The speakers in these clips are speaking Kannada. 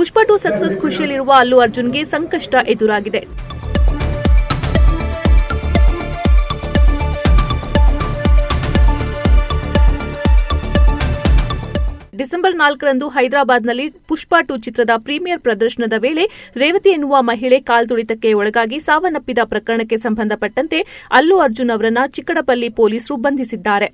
ಪುಷ್ಪ 2 ಸಕ್ಸಸ್ ಖುಷಿಯಲ್ಲಿರುವ ಅಲ್ಲು ಅರ್ಜುನ್ಗೆ ಸಂಕಷ್ಟ ಎದುರಾಗಿದೆ. ಡಿಸೆಂಬರ್ 4ರಂದು ಹೈದರಾಬಾದ್ನಲ್ಲಿ ಪುಷ್ಪ 2 ಚಿತ್ರದ ಪ್ರೀಮಿಯರ್ ಪ್ರದರ್ಶನದ ವೇಳೆ ರೇವತಿ ಎನ್ನುವ ಮಹಿಳೆ ಕಾಲ್ತುಳಿತಕ್ಕೆ ಒಳಗಾಗಿ ಸಾವನ್ನಪ್ಪಿದ ಪ್ರಕರಣಕ್ಕೆ ಸಂಬಂಧಪಟ್ಟಂತೆ ಅಲ್ಲು ಅರ್ಜುನ್ ಅವರನ್ನ ಚಿಕ್ಕಡಪಲ್ಲಿ ಪೊಲೀಸರು ಬಂಧಿಸಿದ್ದಾರೆ.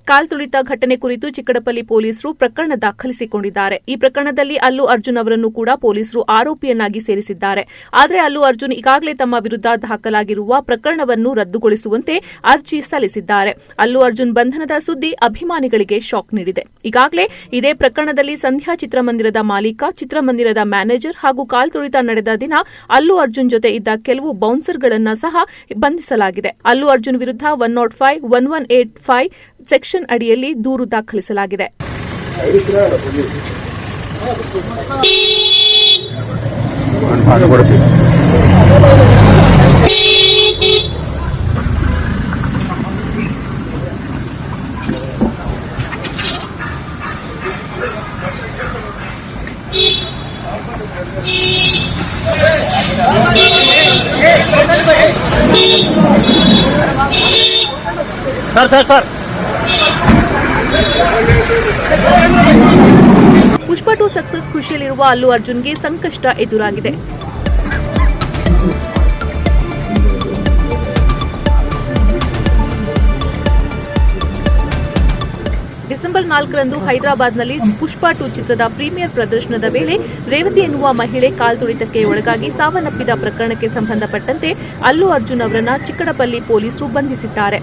ಕಾಲ್ತುಳಿತ ಘಟನೆ ಕುರಿತು ಚಿಕ್ಕಡಪಲ್ಲಿ ಪೊಲೀಸರು ಪ್ರಕರಣ ದಾಖಲಿಸಿಕೊಂಡಿದ್ದಾರೆ. ಈ ಪ್ರಕರಣದಲ್ಲಿ ಅಲ್ಲು ಅರ್ಜುನ್ ಅವರನ್ನು ಕೂಡ ಪೊಲೀಸರು ಆರೋಪಿಯನ್ನಾಗಿ ಸೇರಿಸಿದ್ದಾರೆ. ಆದರೆ ಅಲ್ಲು ಅರ್ಜುನ್ ಈಗಾಗಲೇ ತಮ್ಮ ವಿರುದ್ಧ ದಾಖಲಾಗಿರುವ ಪ್ರಕರಣವನ್ನು ರದ್ದುಗೊಳಿಸುವಂತೆ ಅರ್ಜಿ ಸಲ್ಲಿಸಿದ್ದಾರೆ. ಅಲ್ಲು ಅರ್ಜುನ್ ಬಂಧನದ ಸುದ್ದಿ ಅಭಿಮಾನಿಗಳಿಗೆ ಶಾಕ್ ನೀಡಿದೆ. ಈಗಾಗಲೇ ಇದೇ ಪ್ರಕರಣದಲ್ಲಿ ಸಂಧ್ಯಾ ಚಿತ್ರಮಂದಿರದ ಮಾಲೀಕ, ಚಿತ್ರಮಂದಿರದ ಮ್ಯಾನೇಜರ್ ಹಾಗೂ ಕಾಲ್ತುಳಿತ ನಡೆದ ದಿನ ಅಲ್ಲು ಅರ್ಜುನ್ ಜೊತೆ ಇದ್ದ ಕೆಲವು ಬೌನ್ಸರ್ಗಳನ್ನು ಸಹ ಬಂಧಿಸಲಾಗಿದೆ. ಅಲ್ಲು ಅರ್ಜುನ್ ವಿರುದ್ಧ 105, 1185 ಸೆಕ್ಷನ್ ಅಡಿಯಲ್ಲಿ ದೂರು ದಾಖಲಿಸಲಾಗಿದೆ. ಸರ್ ಪುಷ್ಪ 2 ಸಕ್ಸಸ್ ಖುಷಿಯಲ್ಲಿರುವ ಅಲ್ಲು ಅರ್ಜುನ್ಗೆ ಸಂಕಷ್ಟ ಎದುರಾಗಿದೆ. ಡಿಸೆಂಬರ್ 4ರಂದು ಹೈದರಾಬಾದ್ನಲ್ಲಿ ಪುಷ್ಪ 2 ಚಿತ್ರದ ಪ್ರೀಮಿಯರ್ ಪ್ರದರ್ಶನದ ವೇಳೆ ರೇವತಿ ಎನ್ನುವ ಮಹಿಳೆ ಕಾಲ್ತುಳಿತಕ್ಕೆ ಒಳಗಾಗಿ ಸಾವನ್ನಪ್ಪಿದ ಪ್ರಕರಣಕ್ಕೆ ಸಂಬಂಧಪಟ್ಟಂತೆ ಅಲ್ಲು ಅರ್ಜುನ್ ಅವರನ್ನ ಚಿಕ್ಕಡಪಲ್ಲಿ ಪೊಲೀಸರು ಬಂಧಿಸಿದ್ದಾರೆ.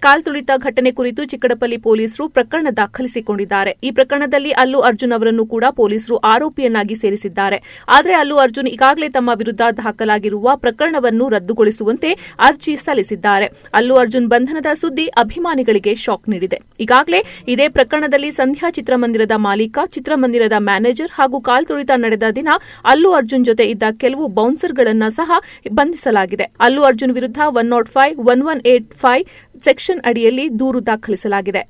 ಕಾಲ್ತುಳಿತ ಘಟನೆ ಕುರಿತು ಚಿಕ್ಕಡಪಲ್ಲಿ ಪೊಲೀಸರು ಪ್ರಕರಣ ದಾಖಲಿಸಿಕೊಂಡಿದ್ದಾರೆ. ಈ ಪ್ರಕರಣದಲ್ಲಿ ಅಲ್ಲು ಅರ್ಜುನ್ ಅವರನ್ನು ಕೂಡ ಪೊಲೀಸರು ಆರೋಪಿಯನ್ನಾಗಿ ಸೇರಿಸಿದ್ದಾರೆ. ಆದರೆ ಅಲ್ಲು ಅರ್ಜುನ್ ಈಗಾಗಲೇ ತಮ್ಮ ವಿರುದ್ಧ ದಾಖಲಾಗಿರುವ ಪ್ರಕರಣವನ್ನು ರದ್ದುಗೊಳಿಸುವಂತೆ ಅರ್ಜಿ ಸಲ್ಲಿಸಿದ್ದಾರೆ. ಅಲ್ಲು ಅರ್ಜುನ್ ಬಂಧನದ ಸುದ್ದಿ ಅಭಿಮಾನಿಗಳಿಗೆ ಶಾಕ್ ನೀಡಿದೆ. ಈಗಾಗಲೇ ಇದೇ ಪ್ರಕರಣದಲ್ಲಿ ಸಂಧ್ಯಾ ಚಿತ್ರಮಂದಿರದ ಮಾಲೀಕ, ಚಿತ್ರಮಂದಿರದ ಮ್ಯಾನೇಜರ್ ಹಾಗೂ ಕಾಲ್ತುಳಿತ ನಡೆದ ದಿನ ಅಲ್ಲು ಅರ್ಜುನ್ ಜೊತೆ ಇದ್ದ ಕೆಲವು ಬೌನ್ಸರ್ಗಳನ್ನು ಸಹ ಬಂಧಿಸಲಾಗಿದೆ. ಅಲ್ಲು ಅರ್ಜುನ್ ವಿರುದ್ಧ 105, 1185 ಸೆಕ್ಷನ್ ಅಡಿಯಲ್ಲಿ ದೂರು ದಾಖಲಿಸಲಾಗಿದೆ.